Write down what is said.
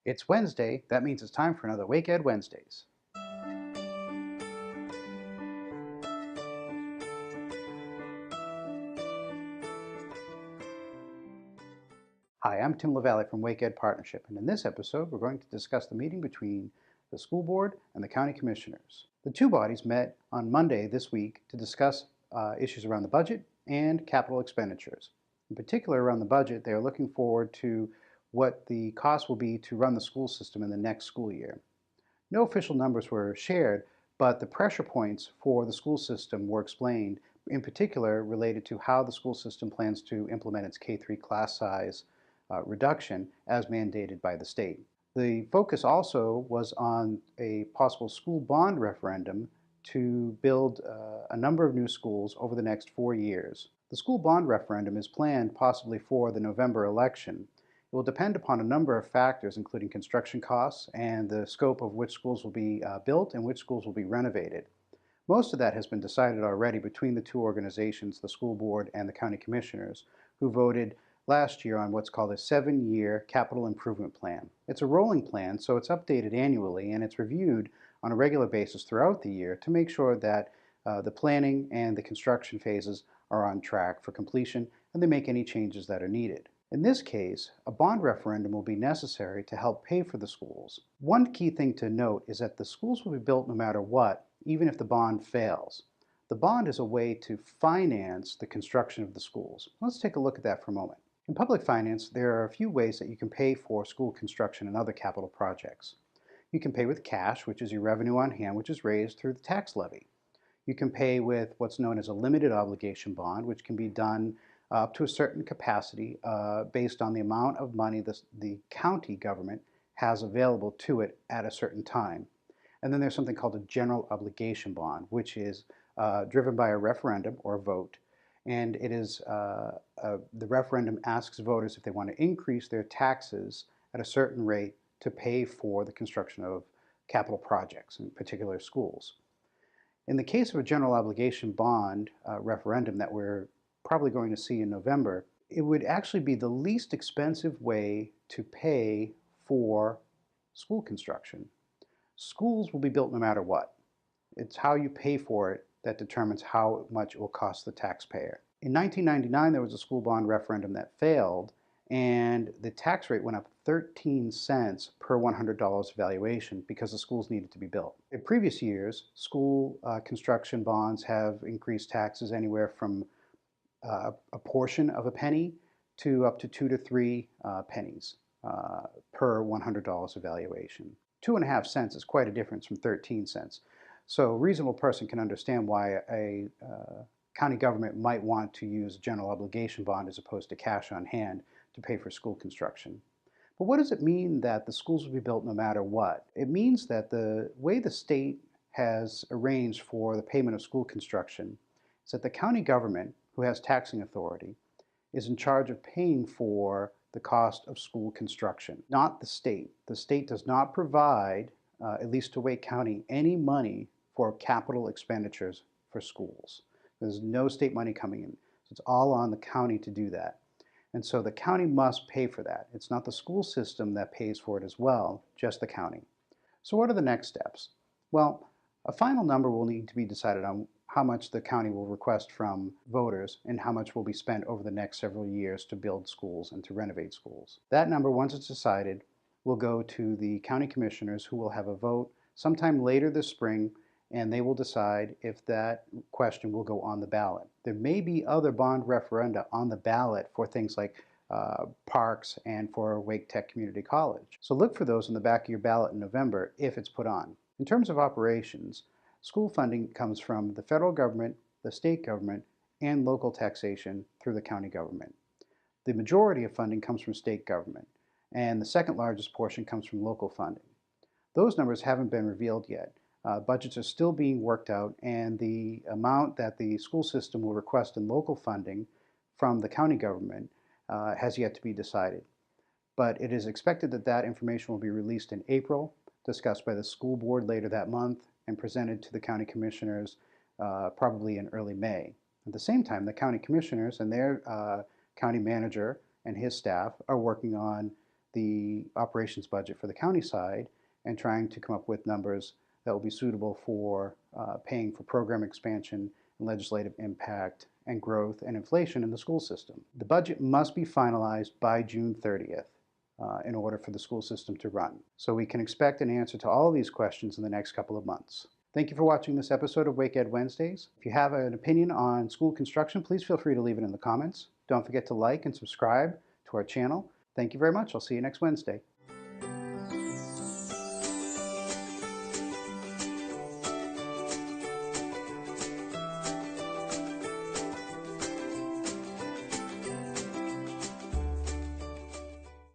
It's Wednesday. That means it's time for another WakeEd Wednesdays. Hi, I'm Tim LaValle from WakeEd Partnership, and in this episode, we're going to discuss the meeting between the school board and the county commissioners. The two bodies met on Monday this week to discuss issues around the budget and capital expenditures. In particular, around the budget, they are looking forward to what the cost will be to run the school system in the next school year. No official numbers were shared, but the pressure points for the school system were explained, in particular related to how the school system plans to implement its K-3 class size reduction as mandated by the state. The focus also was on a possible school bond referendum to build a number of new schools over the next 4 years. The school bond referendum is planned possibly for the November election. It will depend upon a number of factors, including construction costs and the scope of which schools will be built and which schools will be renovated. Most of that has been decided already between the two organizations, the school board and the county commissioners, who voted last year on what's called a 7-year capital improvement plan. It's a rolling plan, so it's updated annually, and it's reviewed on a regular basis throughout the year to make sure that the planning and the construction phases are on track for completion and they make any changes that are needed. In this case, a bond referendum will be necessary to help pay for the schools. One key thing to note is that the schools will be built no matter what, even if the bond fails. The bond is a way to finance the construction of the schools. Let's take a look at that for a moment. In public finance, there are a few ways that you can pay for school construction and other capital projects. You can pay with cash, which is your revenue on hand, which is raised through the tax levy. You can pay with what's known as a limited obligation bond, which can be done up to a certain capacity based on the amount of money the county government has available to it at a certain time. And then there's something called a general obligation bond, which is driven by a referendum or a vote. And it is the referendum asks voters if they want to increase their taxes at a certain rate to pay for the construction of capital projects, in particular schools. In the case of a general obligation bond referendum that we're probably going to see in November, it would actually be the least expensive way to pay for school construction. Schools will be built no matter what. It's how you pay for it that determines how much it will cost the taxpayer. In 1999, there was a school bond referendum that failed, and the tax rate went up 13 cents per $100 valuation because the schools needed to be built. In previous years, school construction bonds have increased taxes anywhere from a portion of a penny to up to 2 to 3 pennies per $100 evaluation. 2.5 cents is quite a difference from 13 cents. So a reasonable person can understand why a county government might want to use a general obligation bond as opposed to cash on hand to pay for school construction. But what does it mean that the schools will be built no matter what? It means that the way the state has arranged for the payment of school construction is that the county government, who has taxing authority, is in charge of paying for the cost of school construction, not the state. The state does not provide, at least to Wake County, any money for capital expenditures for schools. There's no state money coming in. So it's all on the county to do that. And so the county must pay for that. It's not the school system that pays for it as well, just the county. So what are the next steps? Well, a final number will need to be decided on how much the county will request from voters and how much will be spent over the next several years to build schools and to renovate schools. That number, once it's decided, will go to the county commissioners, who will have a vote sometime later this spring, and they will decide if that question will go on the ballot. There may be other bond referenda on the ballot for things like parks and for Wake Tech Community College. So look for those on the back of your ballot in November if it's put on. In terms of operations, school funding comes from the federal government, the state government, and local taxation through the county government. The majority of funding comes from state government, and the second largest portion comes from local funding. Those numbers haven't been revealed yet. Budgets are still being worked out, and the amount that the school system will request in local funding from the county government has yet to be decided. But it is expected that that information will be released in April, discussed by the school board later that month, and presented to the county commissioners probably in early May. At the same time, the county commissioners and their county manager and his staff are working on the operations budget for the county side and trying to come up with numbers that will be suitable for paying for program expansion and legislative impact and growth and inflation in the school system. The budget must be finalized by June 30th in order for the school system to run. So we can expect an answer to all of these questions in the next couple of months. Thank you for watching this episode of WakeEd Wednesdays. If you have an opinion on school construction, please feel free to leave it in the comments. Don't forget to like and subscribe to our channel. Thank you very much. I'll see you next Wednesday.